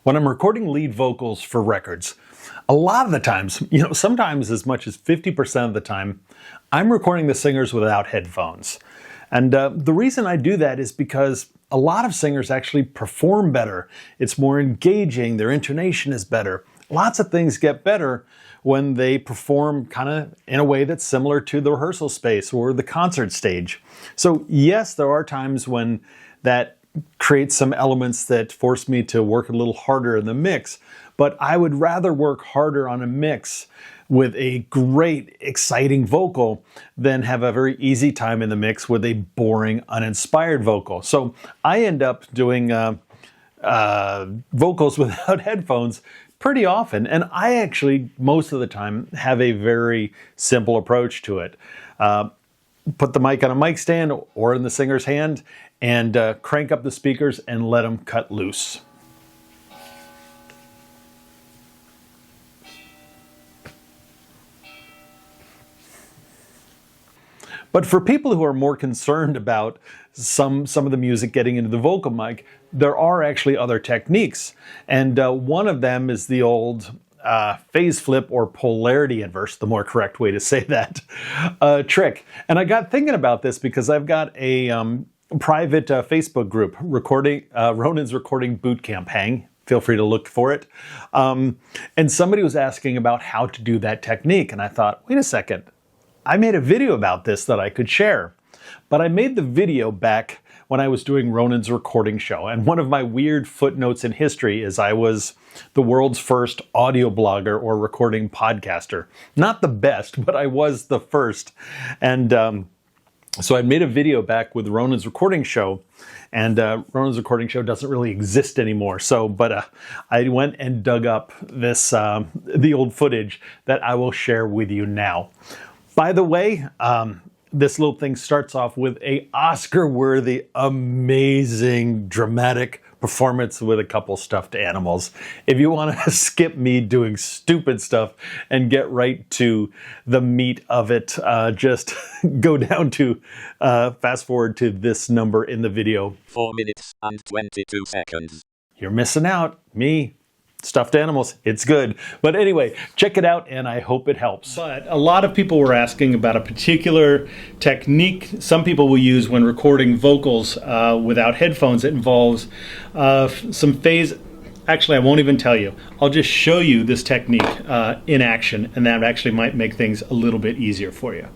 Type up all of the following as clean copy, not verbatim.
When I'm recording lead vocals for records, a lot of the times, sometimes as much as 50% of the time, I'm recording the singers without headphones. And the reason I do that is because a lot of singers actually perform better. It's more engaging, their intonation is better. Lots of things get better when they perform kind of in a way that's similar to the rehearsal space or the concert stage. So yes, there are times when that creates some elements that force me to work a little harder in the mix, but I would rather work harder on a mix with a great, exciting vocal than have a very easy time in the mix with a boring, uninspired vocal. So I end up doing vocals without headphones pretty often, and I actually, most of the time, have a very simple approach to it. Put the mic on a mic stand or in the singer's hand and crank up the speakers and let them cut loose. But for people who are more concerned about some of the music getting into the vocal mic, there are actually other techniques. And one of them is the old phase flip or polarity inverse, the more correct way to say that, trick. And I got thinking about this because I've got a private Facebook group, Ronan's Recording Bootcamp. Feel free to look for it. And somebody was asking about how to do that technique. And I thought, wait a second, I made a video about this that I could share. But I made the video back when I was doing Ronan's recording show. And one of my weird footnotes in history is I was the world's first audio blogger or recording podcaster. Not the best, but I was the first. And so I made a video back with Ronan's recording show, and Ronan's recording show doesn't really exist anymore. But I went and dug up the old footage that I will share with you now. By the way, this little thing starts off with a Oscar-worthy, amazing, dramatic performance with a couple stuffed animals. If you want to skip me doing stupid stuff and get right to the meat of it, just go down to fast forward to this number in the video. 4 minutes and 22 seconds. You're missing out. Me. Stuffed animals, it's good. But anyway, check it out and I hope it helps. But a lot of people were asking about a particular technique some people will use when recording vocals without headphones. It involves some phase. Actually, I won't even tell you. I'll just show you this technique in action, and that actually might make things a little bit easier for you.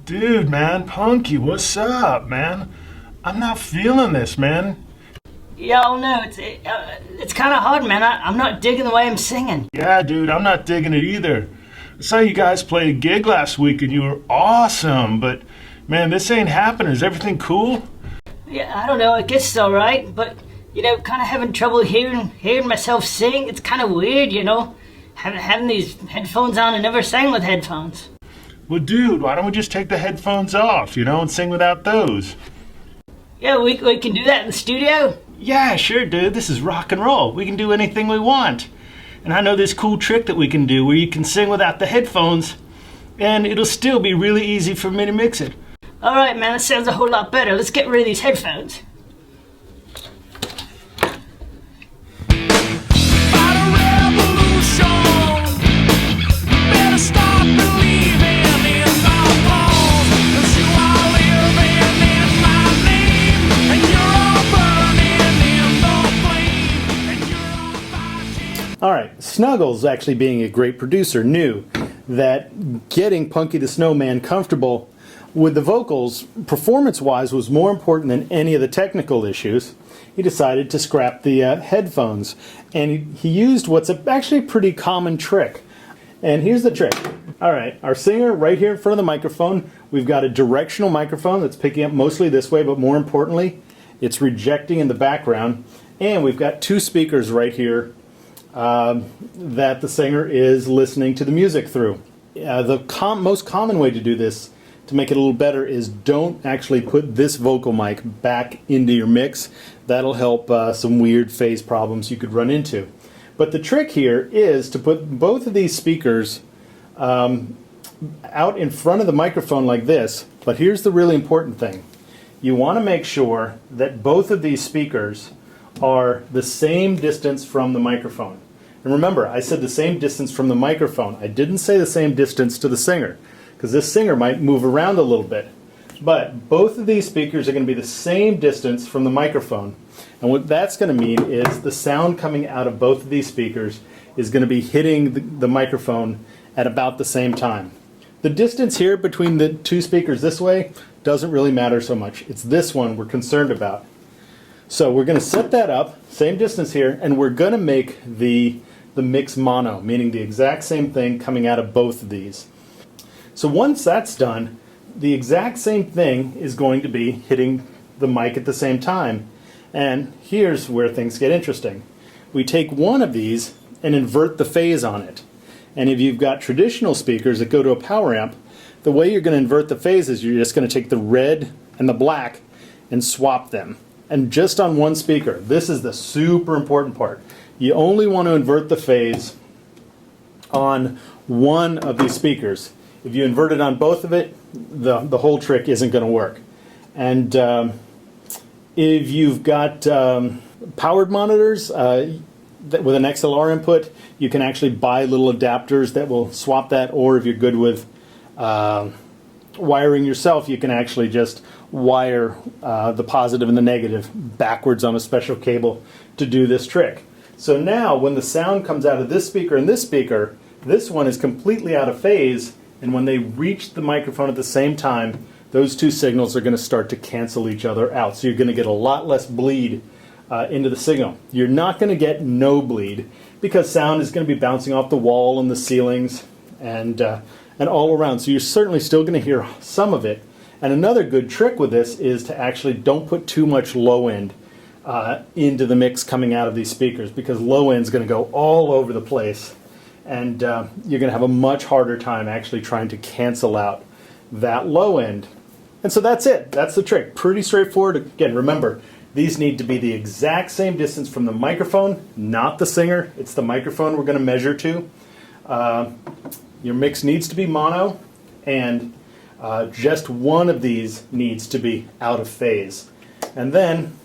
Dude, man, Punky, what's up, man? I'm not feeling this, man. Yeah, oh no, it's kind of hard, man. I'm not digging the way I'm singing. Yeah, dude, I'm not digging it either. I saw you guys play a gig last week and you were awesome, but man, this ain't happening. Is everything cool? Yeah, I don't know. I guess it's all right, but kind of having trouble hearing myself sing. It's kind of weird, having these headphones on. I never sang with headphones. Well, dude, why don't we just take the headphones off, and sing without those? Yeah, we can do that in the studio? Yeah, sure, dude. This is rock and roll. We can do anything we want. And I know this cool trick that we can do where you can sing without the headphones, and it'll still be really easy for me to mix it. All right, man, that sounds a whole lot better. Let's get rid of these headphones. All right, Snuggles, actually being a great producer, knew that getting Punky the Snowman comfortable with the vocals, performance-wise, was more important than any of the technical issues. He decided to scrap the headphones, and he used what's actually a pretty common trick. And here's the trick. All right, our singer right here in front of the microphone, we've got a directional microphone that's picking up mostly this way, but more importantly, it's rejecting in the background. And we've got two speakers right here that the singer is listening to the music through. The most common way to do this to make it a little better is don't actually put this vocal mic back into your mix. That'll help some weird phase problems you could run into. But the trick here is to put both of these speakers out in front of the microphone like this. But here's the really important thing. You want to make sure that both of these speakers are the same distance from the microphone. And remember, I said the same distance from the microphone. I didn't say the same distance to the singer, because this singer might move around a little bit. But both of these speakers are going to be the same distance from the microphone. And what that's going to mean is the sound coming out of both of these speakers is going to be hitting the microphone at about the same time. The distance here between the two speakers this way doesn't really matter so much. It's this one we're concerned about. So we're going to set that up, same distance here, and we're going to make the mix mono, meaning the exact same thing coming out of both of these. So once that's done, the exact same thing is going to be hitting the mic at the same time. And here's where things get interesting. We take one of these and invert the phase on it. And if you've got traditional speakers that go to a power amp, the way you're going to invert the phase is you're just going to take the red and the black and swap them. And just on one speaker. This is the super important part. You only want to invert the phase on one of these speakers. If you invert it on both of it, the whole trick isn't going to work. And if you've got powered monitors with an XLR input, you can actually buy little adapters that will swap that, or if you're good with wiring yourself, you can actually just wire the positive and the negative backwards on a special cable to do this trick. So now when the sound comes out of this speaker and this speaker, this one is completely out of phase, and when they reach the microphone at the same time, those two signals are going to start to cancel each other out. So you're going to get a lot less bleed into the signal. You're not going to get no bleed because sound is going to be bouncing off the wall and the ceilings and all around. So you're certainly still going to hear some of it. And another good trick with this is to actually don't put too much low end into the mix coming out of these speakers, because low end is going to go all over the place. And you're going to have a much harder time actually trying to cancel out that low end. And so that's it. That's the trick. Pretty straightforward. Again, remember, these need to be the exact same distance from the microphone, not the singer. It's the microphone we're going to measure to. Your mix needs to be mono, and just one of these needs to be out of phase. And then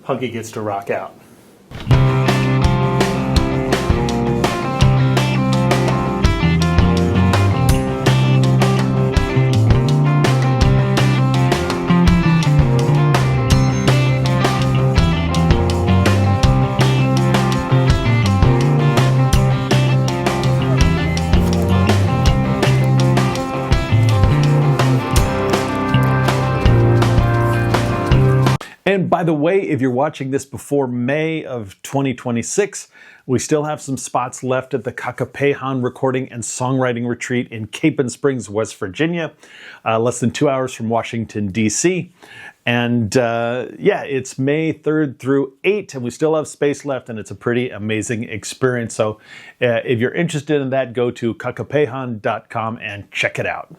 Punky gets to rock out. And by the way, if you're watching this before May of 2026, we still have some spots left at the Kakapehan Recording and Songwriting Retreat in Capon Springs, West Virginia, less than 2 hours from Washington, D.C. And yeah, it's May 3rd through 8th, and we still have space left, and it's a pretty amazing experience. So if you're interested in that, go to kakapehan.com and check it out.